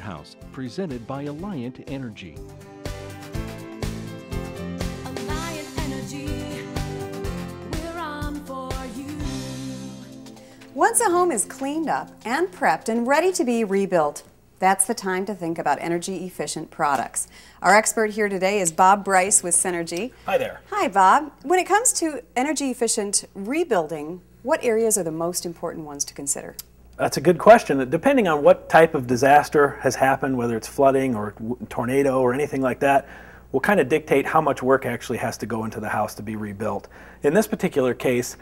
Warehouse, presented by Alliant Energy. Alliant Energy, we're on for you. Once a home is cleaned up and prepped and ready to be rebuilt, that's the time to think about energy-efficient products. Our expert here today is Bob Bryce with Synergy. Hi there. Hi, Bob. When it comes to energy-efficient rebuilding, what areas are the most important ones to consider? That's a good question. Depending on what type of disaster has happened, whether it's flooding or tornado or anything like that, will kind of dictate how much work actually has to go into the house to be rebuilt. In this particular case,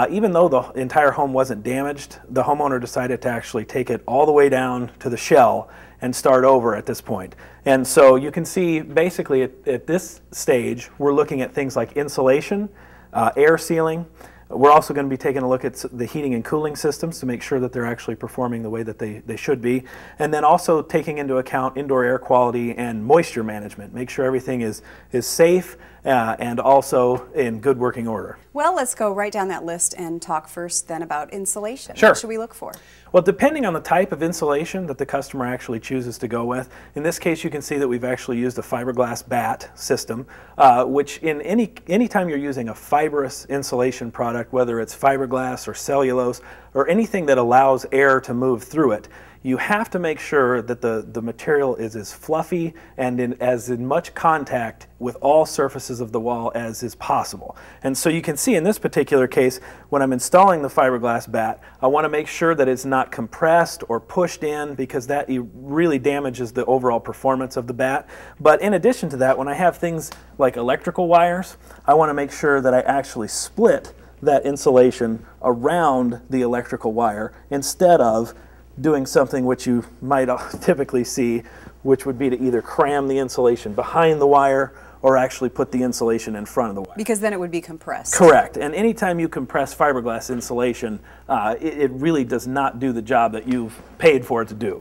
even though the entire home wasn't damaged, the homeowner decided to actually take it all the way down to the shell and start over at this point. And so you can see basically at this stage, we're looking at things like insulation, air sealing. We're also going to be taking a look at the heating and cooling systems to make sure that they're actually performing the way that they should be. And then also taking into account indoor air quality and moisture management. Make sure everything is safe and also in good working order. Well, let's go right down that list and talk first then about insulation. Sure. What should we look for? Well, depending on the type of insulation that the customer actually chooses to go with, in this case you can see that we've actually used a fiberglass bat system, which in any time you're using a fibrous insulation product, whether it's fiberglass or cellulose or anything that allows air to move through it, you have to make sure that the material is as fluffy and as in much contact with all surfaces of the wall as is possible. And so you can see in this particular case, when I'm installing the fiberglass bat, I want to make sure that it's not compressed or pushed in, because that really damages the overall performance of the bat. But in addition to that, when I have things like electrical wires, I want to make sure that I actually split that insulation around the electrical wire instead of doing something which you might typically see, which would be to either cram the insulation behind the wire or actually put the insulation in front of the wire. Because then it would be compressed. Correct. And anytime you compress fiberglass insulation, it really does not do the job that you've paid for it to do.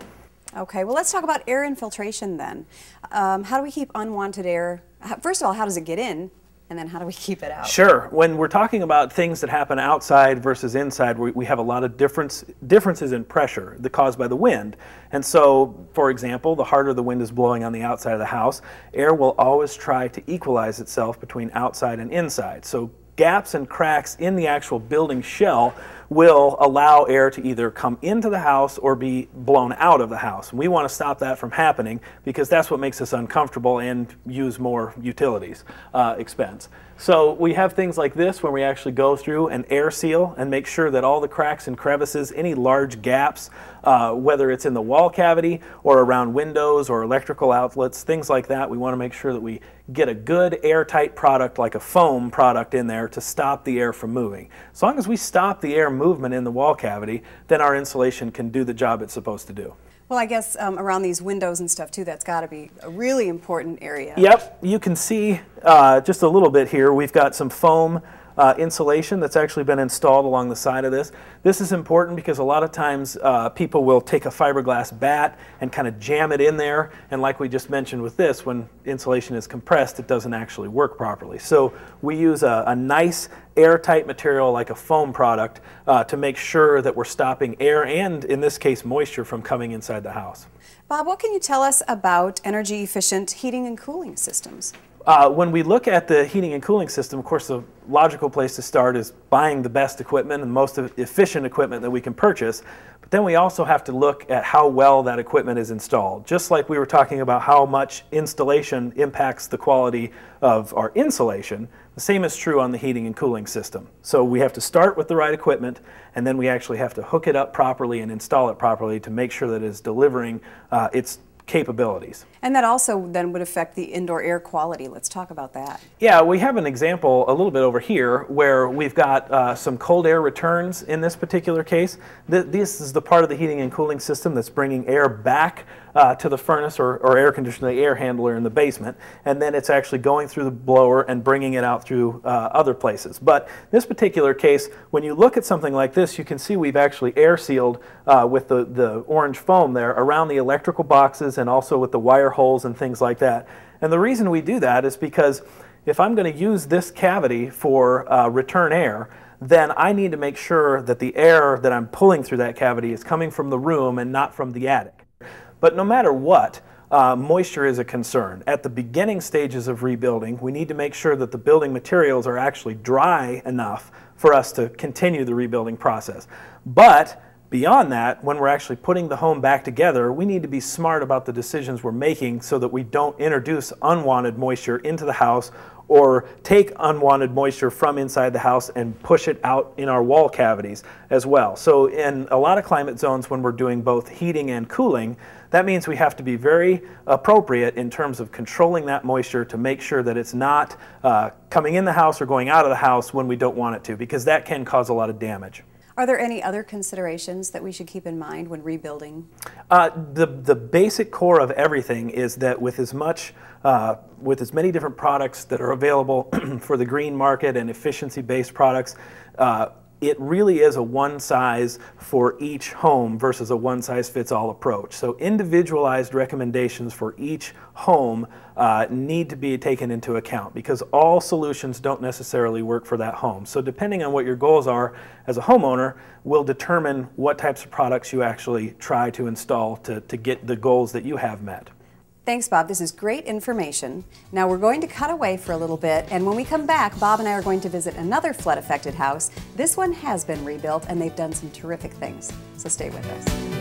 Okay, well, let's talk about air infiltration then. How do we keep unwanted air? First of all, how does it get in? And then how do we keep it out? Sure. When we're talking about things that happen outside versus inside, we have a lot of differences in pressure that caused by the wind. And so, for example, the harder the wind is blowing on the outside of the house, air will always try to equalize itself between outside and inside. So gaps and cracks in the actual building shell will allow air to either come into the house or be blown out of the house. And we want to stop that from happening, because that's what makes us uncomfortable and use more utilities expense. So we have things like this when we actually go through and air seal and make sure that all the cracks and crevices, any large gaps, whether it's in the wall cavity or around windows or electrical outlets, things like that, we want to make sure that we get a good airtight product like a foam product in there to stop the air from moving. As long as we stop the air movement in the wall cavity, then our insulation can do the job it's supposed to do. Well, I guess around these windows and stuff too, that's got to be a really important area. Yep, you can see just a little bit here. We've got some foam insulation that's actually been installed along the side of this. This is important because a lot of times people will take a fiberglass bat and kind of jam it in there, and like we just mentioned with this, when insulation is compressed, it doesn't actually work properly. So we use a nice airtight material like a foam product to make sure that we're stopping air and, in this case, moisture from coming inside the house. Bob, what can you tell us about energy efficient heating and cooling systems? When we look at the heating and cooling system, of course, the logical place to start is buying the best equipment and most efficient equipment that we can purchase. But then we also have to look at how well that equipment is installed. Just like we were talking about how much installation impacts the quality of our insulation, the same is true on the heating and cooling system. So we have to start with the right equipment, and then we actually have to hook it up properly and install it properly to make sure that it is delivering its capabilities. And that also then would affect the indoor air quality. Let's talk about that. Yeah, we have an example a little bit over here where we've got some cold air returns in this particular case. This is the part of the heating and cooling system that's bringing air back to the furnace or air conditioner, the air handler in the basement, and then it's actually going through the blower and bringing it out through other places. But this particular case, when you look at something like this, you can see we've actually air sealed with the orange foam there around the electrical boxes and also with the wire holes and things like that. And the reason we do that is because if I'm going to use this cavity for return air, then I need to make sure that the air that I'm pulling through that cavity is coming from the room and not from the attic. But no matter what, moisture is a concern. At the beginning stages of rebuilding, we need to make sure that the building materials are actually dry enough for us to continue the rebuilding process. But beyond that, when we're actually putting the home back together, we need to be smart about the decisions we're making so that we don't introduce unwanted moisture into the house or take unwanted moisture from inside the house and push it out in our wall cavities as well. So in a lot of climate zones, when we're doing both heating and cooling, that means we have to be very appropriate in terms of controlling that moisture to make sure that it's not coming in the house or going out of the house when we don't want it to, because that can cause a lot of damage. Are there any other considerations that we should keep in mind when rebuilding? The basic core of everything is that with as many different products that are available for the green market and efficiency-based products, it really is a one size for each home versus a one size fits all approach. So individualized recommendations for each home need to be taken into account because all solutions don't necessarily work for that home. So depending on what your goals are as a homeowner will determine what types of products you actually try to install to get the goals that you have met. Thanks, Bob. This is great information. Now we're going to cut away for a little bit, and when we come back, Bob and I are going to visit another flood-affected house. This one has been rebuilt, and they've done some terrific things. So stay with us.